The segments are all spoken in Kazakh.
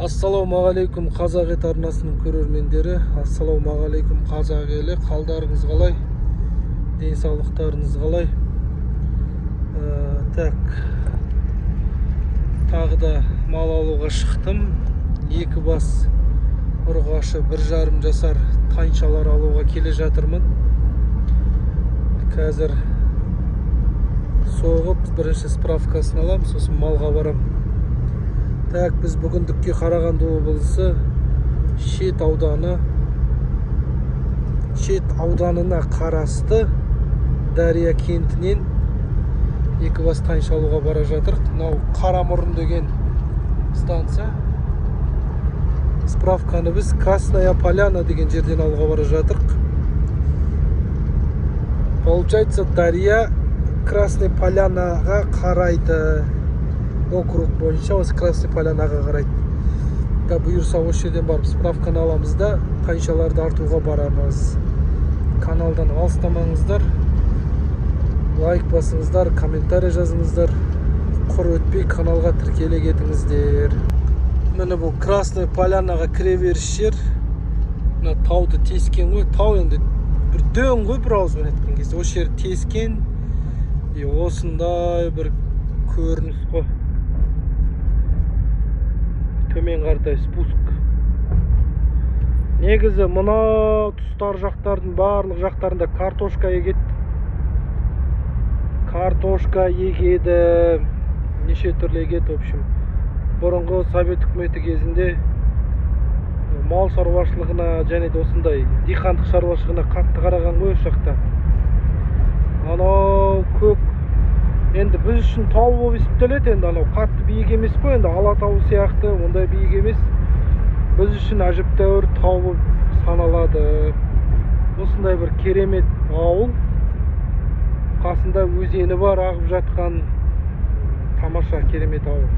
Ассалаумағалейкум қазақ ет арнасының көрермендері. Ассалаумағалейкум қазақ елі. Қалдарыңыз қалай? Денсаулықтарыңыз қалай? Тағы да мал алуға шықтым. Екі бас ұрғашы 1,5 жасар тайыншалар алуға келе жатырмын. Қазір соғып бірінші справкасын алам, сосын малға барам. Біз бүгіндікке Қарағанды облысы Шет ауданына қарасты Дария кентінен екі бас тайынша алуға бара жатырық. Мынау Қарамұрын деген станция. Справканы біз Красная Поляна деген жерден алуға бара жатырық. Получается, Дария Красная Полянаға қарайды. Округ бойынша осы Красная Полянаға қарайды. Бұйырса осы жерден барып справканы аламыз да тайыншаларды артуға барамыз. Каналдан алыстамаңыздар, лайк басыңыздар, комментарий жазыңыздар. Құр өтпей каналға тіркеле кетіңіздер. Міне бұл Красная Полянаға кіре беріс жер. Мына тауды тескен ғой. Тау енді бір дөң ғой, бір ауызбен айтқан кезде. Осы жер тескен. Осындай бір көрініс қой. Төмен қаратай спуск. Негізі мына тұстар жақтардың барлық жақтарында картошка егеді. Картошка егеді. Неше түрлі егеді, в общем. Бұрынғы Совет үкіметі кезінде мал шаруашылығына және де осындай диқандық шаруашылығына қатты қараған ғой осы жақта. Анау көк енді біз үшін тау болып есептеледі. Енді анау қатты биік емес қой, енді Алатау сияқты ондай биік емес. Біз үшін әжептәуір тау болып саналады. Осындай бір керемет ауыл. Қасында өзені бар, ағып жатқан тамаша керемет ауыл.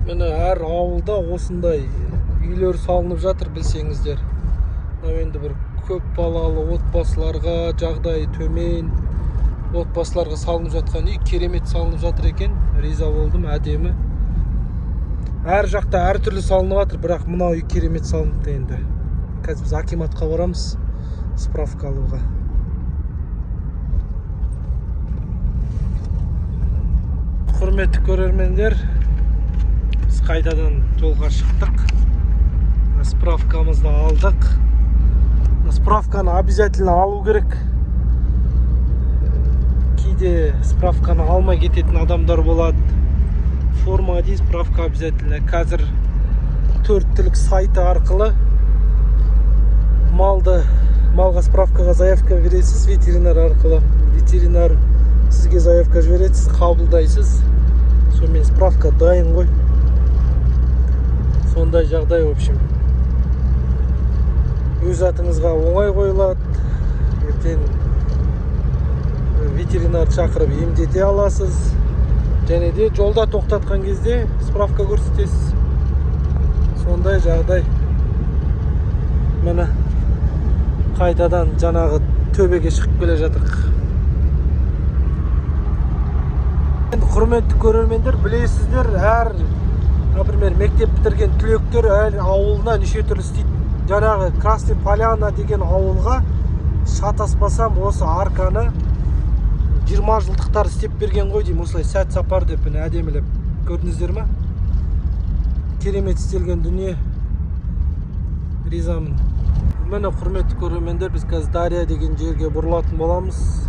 Міне әр ауылда осындай үйлер салынып жатыр, білсеңіздер. Енді бір көп балалы отбасыларға, жағдайы төмен отбасыларға салынып жатқан үй керемет салынып жатыр екен. Риза болдым, әдемі. Әр жақта әр түрлі салынып жатыр, бірақ мына үй керемет салыныпты енді. Қазір біз акиматқа барамыз справка алуға. Құрметті көрермендер, біз қайтадан жолға шықтық. Справкамызды алдық. Справканы обязательно алу керек. Кейде справканы алмай кететін адамдар болады. Форма дейін справка обязательно. Қазір 4 түлік сайты арқылы малға справкаға заявка бересіз, ветеринар арқылы. Ветеринар сізге заявка жібереді, сіз қабылдайсыз. Сонымен справка дайын ғой. Сондай жағдай, в общем. Өз атыңызға оңай қойылады. Ертең ветеринар шақырып емдете аласыз. Және де жолда тоқтатқан кезде справка көрсетесіз. Сондай жағдай. Міне қайтадан жаңағы төбеге шығып келе жатырық. Енді құрметті көрермендер, білесіздер, әр, например, мектеп бітірген түлектер әр ауылына неше түрлі істейді. Жаңағы Красная Поляна деген ауылға шатаспасам осы арканы 20 жылдықтар істеп берген ғой деймін. Осылай сәт сапар деп әдемілеп. Көрдіңіздер ме? Керемет істелген дүние. Ризамын. Міне құрметті көрермендер, біз қазір Дария деген жерге бұрылатын боламыз.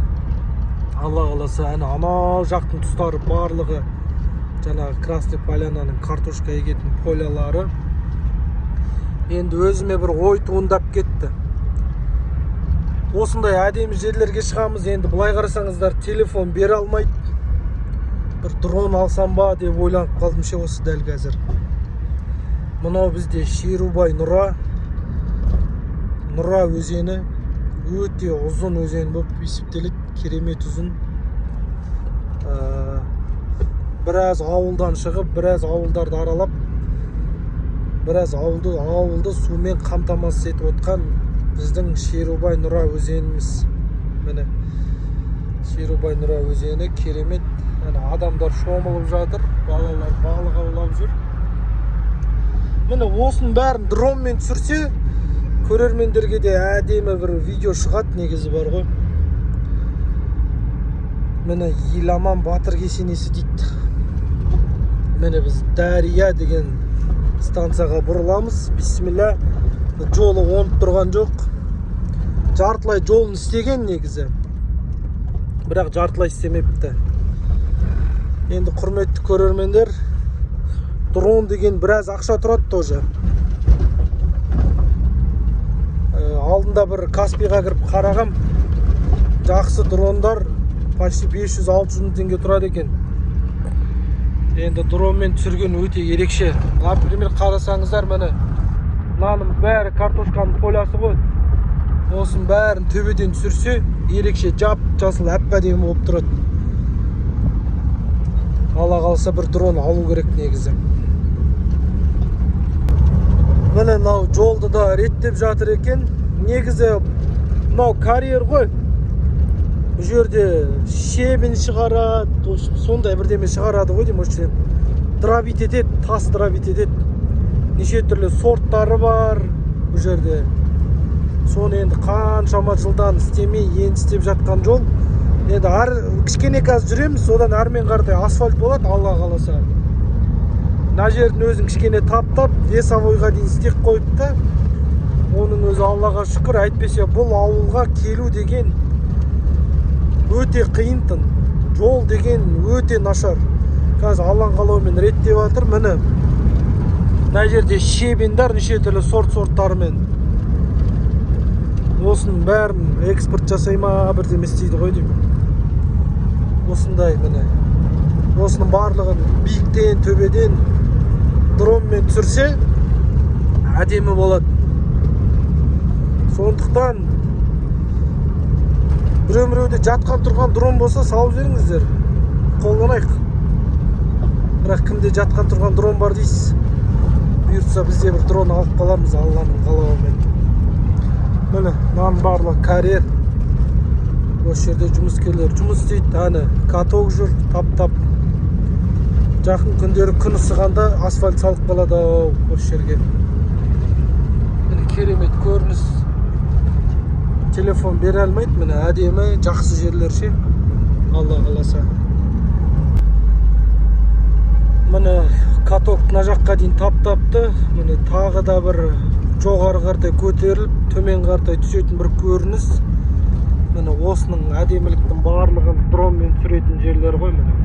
Алла қаласа, анау жақтың тұстары барлығы жаңағы Красная Полянаның картошка егетін полялары. Енді өзіме бір ой туындап кетті. Осындай әдемі жерлерге шығамыз. Енді бұлай қарасаңыздар, телефон бере алмайды. Бір дрон алсам ба деп ойланып қалдым ше осы дәл қазір. Мынау бізде Шерубай Нұра өзені. Өте ұзын өзен болып есептеледі. Керемет ұзын. Біраз ауылдан шығып, біраз ауылдарды аралап, біраз ауылды сумен қамтамасыз етіп отқан біздің Шерубай Нұра өзеніміз. Міне Шерубай Нұра өзені керемет. Адамдар шомылып жатыр, балалар балық аулап жүр. міне осының бәрін дронмен түсірсе көрермендерге де әдемі бір видео шығады, негізі бар ғой. Міне Еламан Батыр кесенесі дейді. Міне біз Дария деген станцияға бұрыламыз. Бисмилля. Жолы оңып тұрған жоқ. Жартылай жолын істеген негізі. Бірақ жартылай істемепті. Енді құрметті көрермендер, дрон деген біраз ақша тұрады тоже. Алдында бір Каспийға кіріп қарағам. Жақсы дрондар почти 500-600 мың теңге тұрады екен. Енді дронмен түсірген өте ерекше. Например, қарасаңыздар, міне мынаның бәрі картошканың полясы ғой. Осының бәрін төбеден түсірсе, ерекше жап-жасыл әп-әдемі болып тұрады. Алла қалса бір дрон алу керек негізі. Міне мынау жолды да реттеп жатыр екен. Негізі мынау карьер ғой. Бұл жерде шебен шығарады, сондай бірдеме шығарады ғой деймін, осы дробит етеді, тас дробит етеді. Неше түрлі сорттары бар бұл жерде. Соны енді қаншама жылдан істемей, енді істеп жатқан жол. Енді кішкене қазір жүреміз, содан әрмен қаратай асфальт болады, Алла қаласа. Мына жердің өзін кішкене таптап, весовойға дейін істеп қойыпты. Оның өзі Аллаға шүкір, әйтпесе бұл ауылға келу деген өте қиынтын. Жол деген өте нашар. Қазір Алланың қалауымен реттеп жатыр. Міне мына жерде шебендар неше түрлі сорттарымен. Осының бәрін экспорт жасайма бірдеме істейді ғой деймін. Осындай міне. Осының барлығын биіктен, төбеден дронмен түсірсе әдемі болады. Сондықтан біреу-біреуде жатқан тұрған дрон болса салып жіберіңіздер. Қолданайық. Бірақ кімде жатқан тұрған дрон бар дейсіз? Бұйыртса бізде бір дрон алып қалармыз Алланың қалауымен. Міне, мынаның барлығы карьер. Осы жерде жұмыскерлер жұмыс істейді. Әне, каток жүр, тап-тап. Жақын күндері күн ысығанда асфальт салып қалады осы жерге. Міне керемет көрініс. Телефон бере алмайды, міне әдемі, жақсы жерлер ше. Алла қаласа. Міне каток мына жаққа дейін таптапты. Міне тағы да бір жоғары қартай көтеріліп, төмен қартай түсетін бір көрініс. Міне осының әдеміліктің барлығын дронмен түсіретін жерлер ғой міне.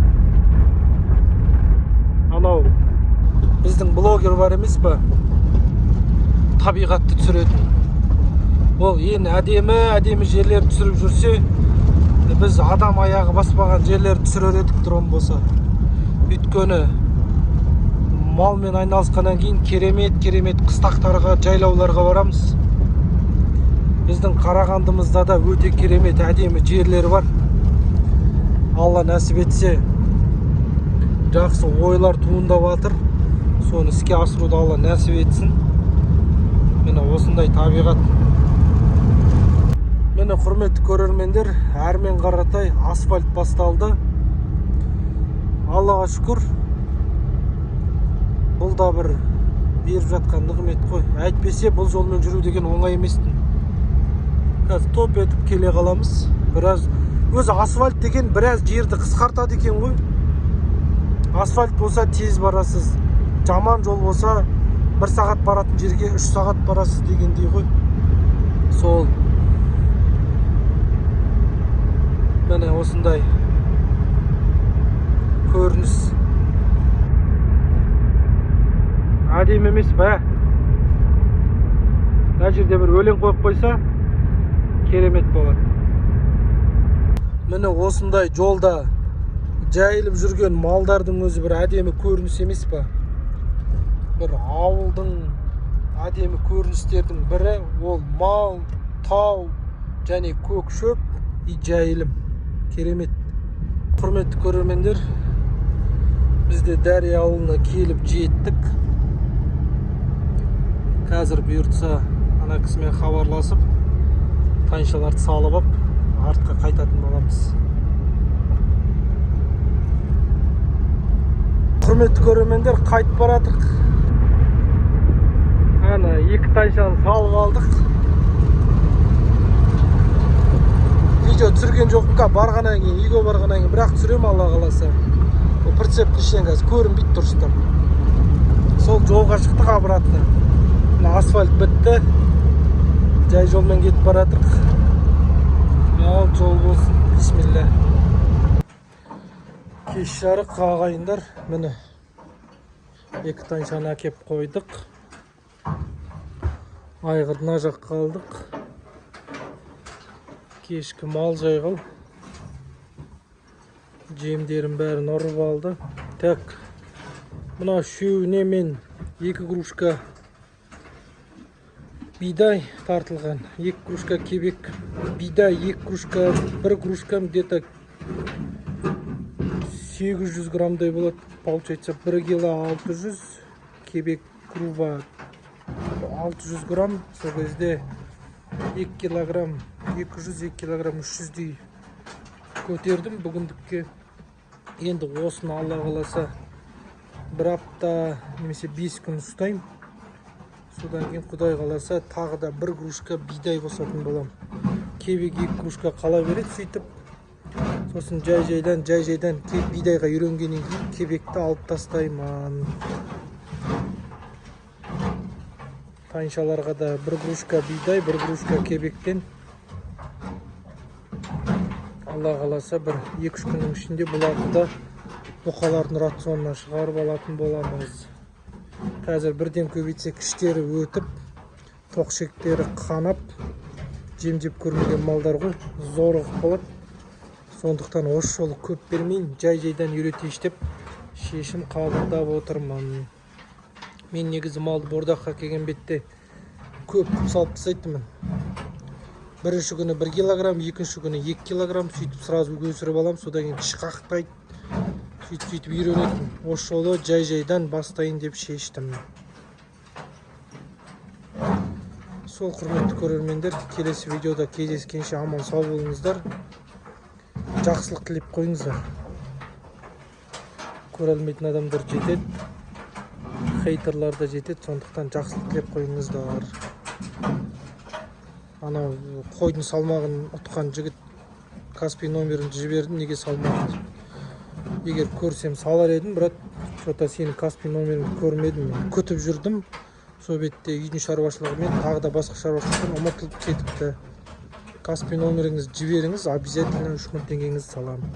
Анау біздің блогер бар емес па? Табиғатты түсіретін. Ол ең әдемі жерлер түсіріп жүрсе, біз адам аяғы баспаған жерлер түсірер едік дрон болса. Өйткені малмен айналысқаннан кейін керемет қыстақтарға, жайлауларға барамыз. Біздің Қарағандымызда да өте керемет әдемі жерлер бар. Алла нәсіп етсе, жақсы ойлар туындап жатыр. Соны іске асыруды Алла нәсіп етсін. Міне осындай табиғат. Міне құрметті көрермендер, әрмен қаратай асфальт басталды. Аллаға шүкір. Бұл да бір беріп жатқан нығмет қой. Әйтпесе бұл жолмен жүру деген оңай еместін. Қазір топ етіп келе қаламыз. Біраз өзі асфальт деген біраз жерді қысқартады екен ғой. Асфальт болса тез барасыз. Жаман жол болса 1 сағат баратын жерге 3 сағат барасыз дегендей ғой. Сол. Міне осындай көрініс. Әдемі емес бә. Мына жерде бір өлең қойып қойса керемет болады. Міне осындай жолда жайылып жүрген малдардың өзі бір әдемі көрініс емес па? Бір ауылдың әдемі көріністердің бірі ол мал, тау және көк шөп и жайылым. Керемет. Құрметті көрермендер, бізде Дария ауылына келіп жеттік. Қазір бұйыртса ана кісімен хабарласып, тайыншаларды салып ап, артқа қайтатын боламыз. Құрметті көрермендер, қайтып баратық. мына екі тайшаны салып алдық. Видео түсірген жоқпын, барғаннан кейін, үйге барғаннан кейін бірақ түсіремін, Алла қаласа. О прицептің ішінен қазір көрінбейді дұрыстап. Сол жолға шықтық обратно. Мына асфальт бітті. Жай жолмен кетіп баратырық. Ал жол болсын. Бисмилля. Кеш жарық ағайындар. Міне. Екі тайшаны әкеп қойдық. Айғыр мына жаққа қалдық. Кешкі мал жайғал. Жемдерін бәрін ұрып алды. Так. Мына үшеуіне мен 2 кружка бидай тартылған. 2 кружка кебек бидай, 2 кружка, 1 кружка где-то 800 граммдай болады. Получается 1 кило 600, кебек крува 600 грамм. Сол кезде 2 килограмм 200, 2 килограмм 300-дей көтердім бүгіндікке. Енді осыны Алла қаласа бір апта немесе 5 күн ұстайым. Содан кейін Құдай қаласа тағы да 1 кружка бидай қосатын болам. Кебек 2 кружка қала береді сөйтіп. Сосын жай-жайдан бидайға үйренгеннен кейін кебекті алып тастаймын. Тайыншаларға да 1 кружка бидай, 1 кружка кебектен Алла қаласа бір 2-3 күннің ішінде бұларды да бұқалардың рационына шығарып алатын боламыз. Қазір бірден көбейтсек іштері өтіп, тоқшектері қанап, жем-жеп көрмеген малдар ғой, зорығып болады. Сондықтан осы жолы көп бермейін, жай-жайдан үйретейін деп шешім қабылдап отырмын. Мен негізі малды бордаққа келген бетте көп салып тастайтынмын. Бірінші күні 1 килограмм, екінші күні 2 килограмм сөйтіп сразу өсіріп алам, содан кейін тіш қақтайды. Сөйтіп үйренетін. Осы жолы жай-жайдан бастайын деп шештім. Сол құрметті көрермендер, келесі видеода кездескенше аман сау болыңыздар. Жақсылық тілеп қойыңыздар. Көрілмейтін адамдар жетеді, хейтерлар да жетеді, сондықтан жақсылық тілеп қойыңыздар. Анау қойдың салмағын ұтқан жігіт Каспий номерін жібердім, неге салмағын? Егер көрсем салар едім, брат, жота сені Каспий номерін көрмедім. Күтіп жүрдім, сол бетте үйдің шаруашылығымен, тағы да басқа шаруашылықпен ұмытылып кетіпті. Каспий номеріңіз жіберіңіз, обязательно 3 мың теңгеңізді саламын.